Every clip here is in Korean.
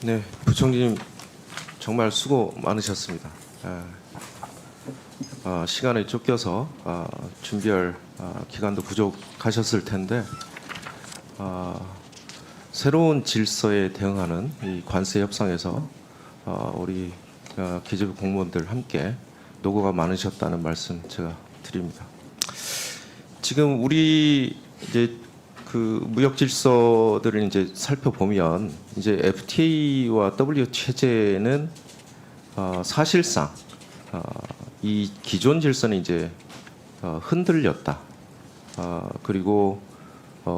네, 부총리님 정말 수고 많으셨습니다. 시간에 쫓겨서 준비할 기간도 부족하셨을 텐데 새로운 질서에 대응하는 이 관세 협상에서 우리 기재부 공무원들 함께 노고가 많으셨다는 말씀 제가 드립니다. 지금 우리 이제 그 무역 질서들을 이제 살펴보면 이제 FTA와 WTO 체제는 사실상 이 기존 질서는 이제 흔들렸다. 그리고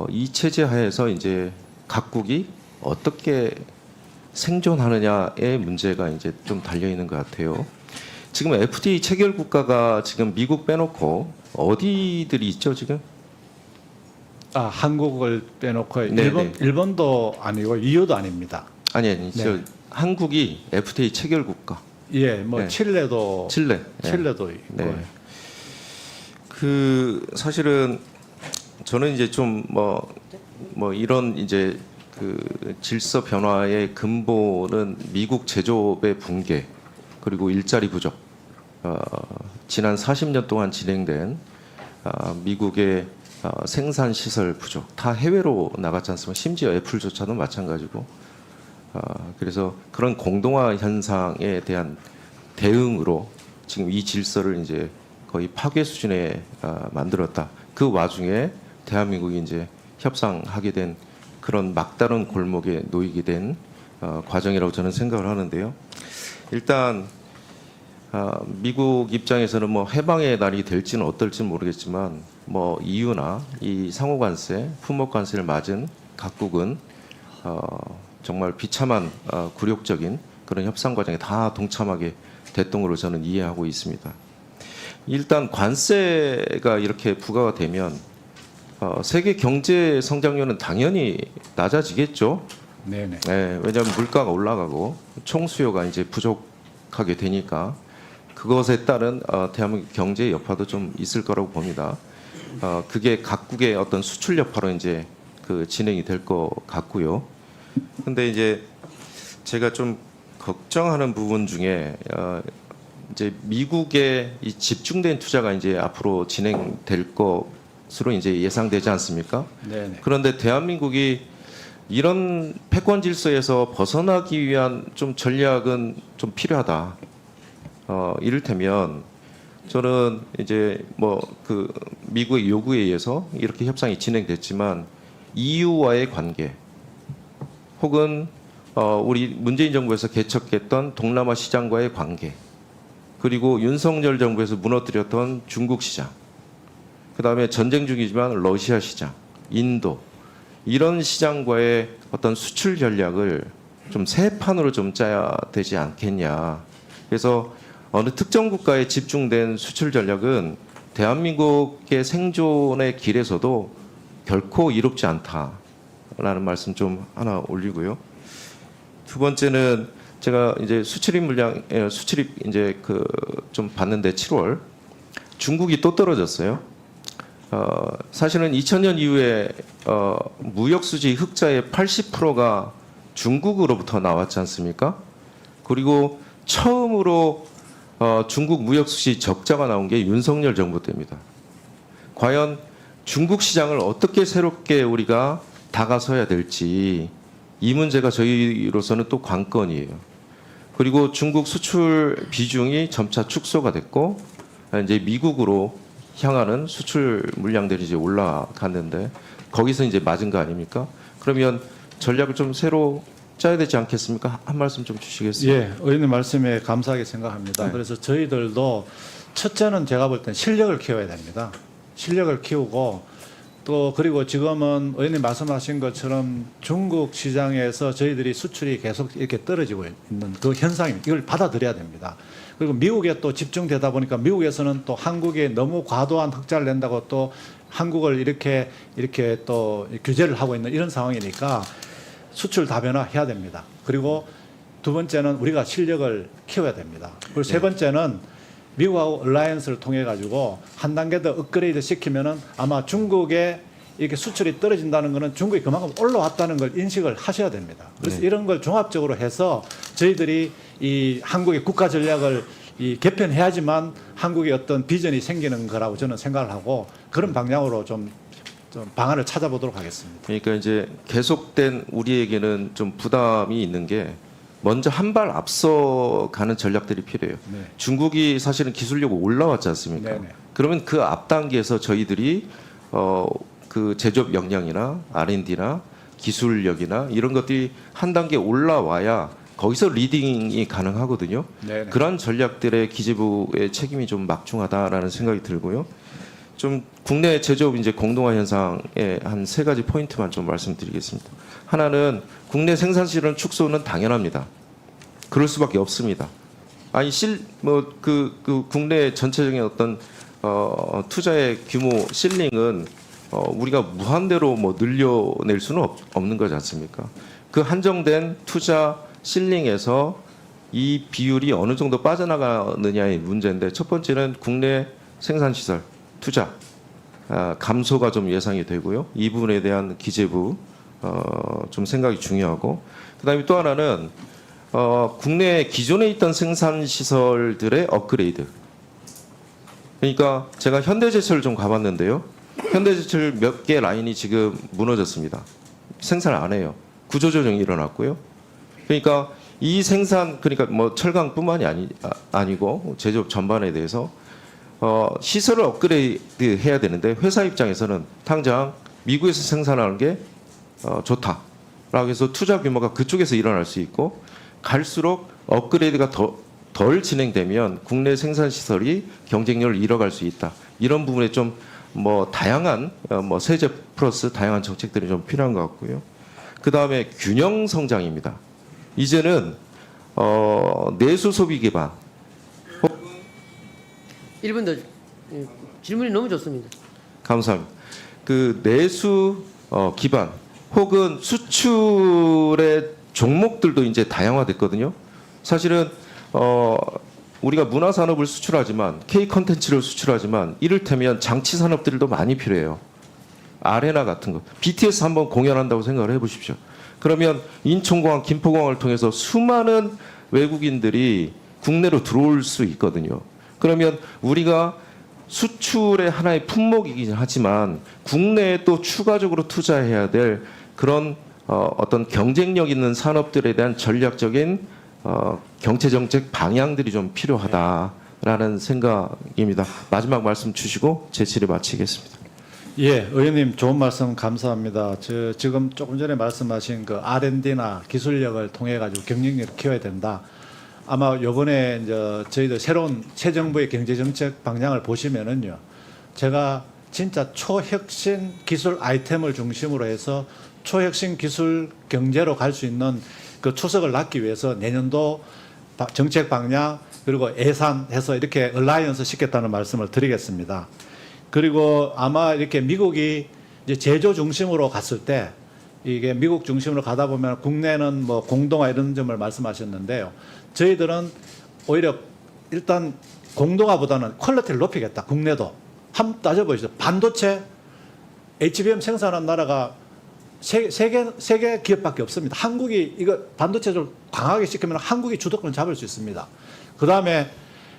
이 체제 하에서 이제 각국이 어떻게 생존하느냐의 문제가 이제 좀 달려 있는 것 같아요. 지금 FTA 체결 국가가 지금 미국 빼놓고 어디들이 있죠 지금? 한국을 빼놓고 네, 일본도 아니고 EU도 아닙니다. 아니 저 한국이 FTA 체결 국가. 예, 뭐 네. 칠레도 칠레도 있고. 네. 그 사실은 저는 이제 좀 뭐 이런 이제 그 질서 변화의 근본은 미국 제조업의 붕괴 그리고 일자리 부족, 지난 40년 동안 진행된 미국의 생산 시설 부족, 다 해외로 나갔지 않습니까? 심지어 애플조차도 마찬가지고. 그래서 그런 공동화 현상에 대한 대응으로 지금 이 질서를 이제 거의 파괴 수준에 만들었다. 그 와중에 대한민국이 이제 협상하게 된 그런 막다른 골목에 놓이게 된 과정이라고 저는 생각을 하는데요. 일단 미국 입장에서는 뭐 해방의 날이 될지는 어떨지는 모르겠지만 뭐 EU나 이 상호관세, 품목관세를 맞은 각국은 정말 비참한 굴욕적인 그런 협상 과정에 다 동참하게 됐던 걸로 저는 이해하고 있습니다. 일단 관세가 이렇게 부과가 되면 세계 경제 성장률은 당연히 낮아지겠죠. 네네. 네, 왜냐하면 물가가 올라가고 총 수요가 이제 부족하게 되니까 그것에 따른 대한민국 경제 여파도 좀 있을 거라고 봅니다. 그게 각국의 어떤 수출 여파로 이제 그 진행이 될 것 같고요. 근데 이제 제가 좀 걱정하는 부분 중에 이제 미국의 이 집중된 투자가 이제 앞으로 진행될 것으로 이제 예상되지 않습니까? 네네. 그런데 대한민국이 이런 패권 질서에서 벗어나기 위한 좀 전략은 좀 필요하다. 이를테면 저는 이제 뭐 그 미국의 요구에 의해서 이렇게 협상이 진행됐지만 EU와의 관계 혹은 우리 문재인 정부에서 개척했던 동남아 시장과의 관계 그리고 윤석열 정부에서 무너뜨렸던 중국 시장 그다음에 전쟁 중이지만 러시아 시장, 인도 이런 시장과의 어떤 수출 전략을 좀 새 판으로 좀 짜야 되지 않겠냐. 그래서 어느 특정 국가에 집중된 수출 전략은 대한민국의 생존의 길에서도 결코 이롭지 않다라는 말씀 좀 하나 올리고요. 두 번째는 제가 이제 수출입 물량 수출입 이제 그 좀 봤는데 7월 중국이 또 떨어졌어요. 사실은 2000년 이후에 무역 수지 흑자의 80%가 중국으로부터 나왔지 않습니까? 그리고 처음으로 중국 무역 수지 적자가 나온 게 윤석열 정부 때입니다. 과연 중국 시장을 어떻게 새롭게 우리가 다가서야 될지 이 문제가 저희로서는 또 관건이에요. 그리고 중국 수출 비중이 점차 축소가 됐고 이제 미국으로 향하는 수출 물량들이 이제 올라갔는데 거기서 이제 맞은 거 아닙니까? 그러면 전략을 좀 새로 짜야 되지 않겠습니까? 한 말씀 좀 주시겠어요? 예, 의원님 말씀에 감사하게 생각합니다. 네. 그래서 저희들도 첫째는 제가 볼 땐 실력을 키워야 됩니다. 실력을 키우고 또 그리고 지금은 의원님 말씀하신 것처럼 중국 시장에서 저희들이 수출이 계속 이렇게 떨어지고 있는 그 현상입니다. 이걸 받아들여야 됩니다. 그리고 미국에 또 집중되다 보니까 미국에서는 또 한국에 너무 과도한 흑자를 낸다고 또 한국을 이렇게 또 규제를 하고 있는 이런 상황이니까 수출 다변화해야 됩니다. 그리고 두 번째는 우리가 실력을 키워야 됩니다. 그리고 세 번째는 미국하고 얼라이언스를 통해 가지고 한 단계 더 업그레이드 시키면은 아마 중국의 이렇게 수출이 떨어진다는 것은 중국이 그만큼 올라왔다는 걸 인식을 하셔야 됩니다. 그래서 네. 이런 걸 종합적으로 해서 저희들이 이 한국의 국가 전략을 이 개편해야지만 한국의 어떤 비전이 생기는 거라고 저는 생각을 하고 그런 방향으로 좀 방안을 찾아보도록 하겠습니다. 그러니까 이제 계속된 우리에게는 좀 부담이 있는 게 먼저 한 발 앞서 가는 전략들이 필요해요. 네. 중국이 사실은 기술력이 올라왔지 않습니까? 네네. 그러면 그 앞 단계에서 저희들이 그 제조업 역량이나 R&D나 기술력이나 이런 것들이 한 단계 올라와야 거기서 리딩이 가능하거든요. 네네. 그런 전략들의 기재부의 책임이 좀 막중하다라는 생각이 들고요. 좀 국내 제조업 이제 공동화 현상의 한 세 가지 포인트만 좀 말씀드리겠습니다. 하나는 국내 생산실은 축소는 당연합니다. 그럴 수밖에 없습니다. 아니 그 국내 전체적인 어떤 투자의 규모 실링은 우리가 무한대로 뭐 늘려낼 수는 없는 거지 않습니까? 그 한정된 투자 실링에서 이 비율이 어느 정도 빠져나가느냐의 문제인데 첫 번째는 국내 생산시설 투자 감소가 좀 예상이 되고요. 이 부분에 대한 기재부 좀 생각이 중요하고 그다음에 또 하나는 국내 기존에 있던 생산시설들의 업그레이드. 그러니까 제가 현대제철을 좀 가봤는데요. 현대제철 몇 개 라인이 지금 무너졌습니다. 생산을 안 해요. 구조조정이 일어났고요. 그러니까 이 생산 그러니까 뭐 철강뿐만이 아니고 제조업 전반에 대해서 시설을 업그레이드 해야 되는데 회사 입장에서는 당장 미국에서 생산하는 게 좋다라고 해서 투자 규모가 그쪽에서 일어날 수 있고 갈수록 업그레이드가 덜 진행되면 국내 생산 시설이 경쟁력을 잃어갈 수 있다. 이런 부분에 좀 뭐 다양한 뭐 세제 플러스 다양한 정책들이 좀 필요한 것 같고요. 그 다음에 균형 성장입니다. 이제는 내수 소비 기반 1분 더 질문이 너무 좋습니다. 감사합니다. 그 내수 기반 혹은 수출의 종목들도 이제 다양화됐거든요. 사실은 우리가 문화 산업을 수출하지만 K 컨텐츠를 수출하지만 이를테면 장치 산업들도 많이 필요해요. 아레나 같은 거. BTS 한번 공연한다고 생각을 해보십시오. 그러면 인천공항, 김포공항을 통해서 수많은 외국인들이 국내로 들어올 수 있거든요. 그러면 우리가 수출의 하나의 품목이긴 하지만 국내에 또 추가적으로 투자해야 될 그런 어떤 경쟁력 있는 산업들에 대한 전략적인 경제 정책 방향들이 좀 필요하다라는 생각입니다. 마지막 말씀 주시고 제 질의 마치겠습니다. 예, 의원님 좋은 말씀 감사합니다. 지금 조금 전에 말씀하신 그 R&D나 기술력을 통해 가지고 경쟁력을 키워야 된다. 아마 이번에 이제 저희들 새로운 새 정부의 경제 정책 방향을 보시면은요, 제가 진짜 초혁신 기술 아이템을 중심으로 해서 초혁신 기술 경제로 갈 수 있는 그 초석을 낳기 위해서 내년도 정책 방향 그리고 예산해서 이렇게 얼라이언스 시켰다는 말씀을 드리겠습니다. 그리고 아마 이렇게 미국이 이제 제조 중심으로 갔을 때 이게 미국 중심으로 가다 보면 국내는 뭐 공동화 이런 점을 말씀하셨는데요. 저희들은 오히려 일단 공동화보다는 퀄리티를 높이겠다. 국내도. 한번 따져보시죠. 반도체 HBM 생산한 나라가 세계 기업밖에 없습니다. 한국이 이거 반도체를 강하게 시키면 한국이 주도권을 잡을 수 있습니다. 그 다음에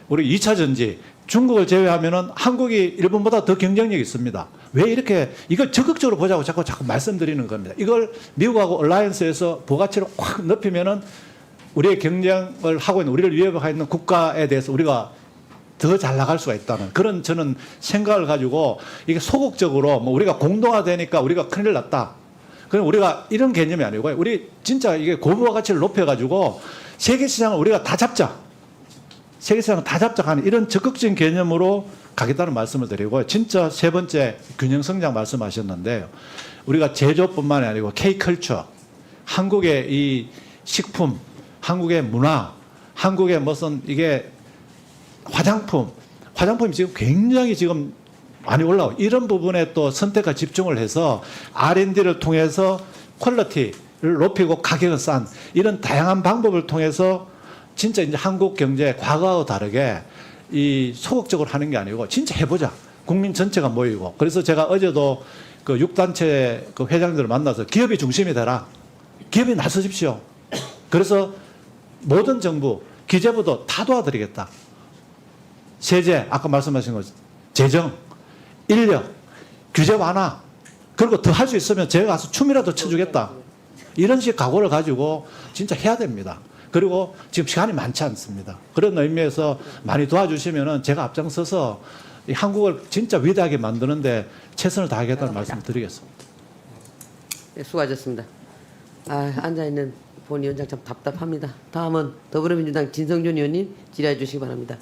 우리 2차 전지 중국을 제외하면은 한국이 일본보다 더 경쟁력이 있습니다. 왜 이렇게 이걸 적극적으로 보자고 자꾸 말씀드리는 겁니다. 이걸 미국하고 얼라이언스에서 부가치를 확 높이면은 우리의 경쟁을 하고 있는 우리를 위협하고 있는 국가에 대해서 우리가 더 잘 나갈 수가 있다는 그런 저는 생각을 가지고 이게 소극적으로 뭐 우리가 공동화되니까 우리가 큰일 났다. 그럼 우리가 이런 개념이 아니고요. 우리 진짜 이게 고부가 가치를 높여가지고 세계 시장을 우리가 다 잡자. 세계 시장을 다 잡자 하는 이런 적극적인 개념으로 가겠다는 말씀을 드리고 진짜 세 번째 균형 성장 말씀하셨는데요. 우리가 제조뿐만이 아니고 K컬처, 한국의 이 식품, 한국의 문화, 한국의 무슨 이게 화장품이 지금 굉장히 지금 많이 올라오고 이런 부분에 또 선택과 집중을 해서 R&D를 통해서 퀄리티를 높이고 가격은 싼 이런 다양한 방법을 통해서 진짜 이제 한국 경제 과거와 다르게 이 소극적으로 하는 게 아니고 진짜 해보자. 국민 전체가 모이고 그래서 제가 어제도 그 6단체 그 회장들을 만나서 기업이 중심이 되라. 기업이 나서십시오. 그래서 모든 정부, 기재부도 다 도와드리겠다. 세제, 아까 말씀하신 것, 재정, 인력, 규제 완화, 그리고 더 할 수 있으면 제가 가서 춤이라도 춰주겠다. 이런 식 각오를 가지고 진짜 해야 됩니다. 그리고 지금 시간이 많지 않습니다. 그런 의미에서 많이 도와주시면은 제가 앞장서서 이 한국을 진짜 위대하게 만드는데 최선을 다하겠다는 말씀을 드리겠습니다. 네, 수고하셨습니다. 앉아있는 본 위원장 참 답답합니다. 다음은 더불어민주당 진성준 의원님 질의해 주시기 바랍니다.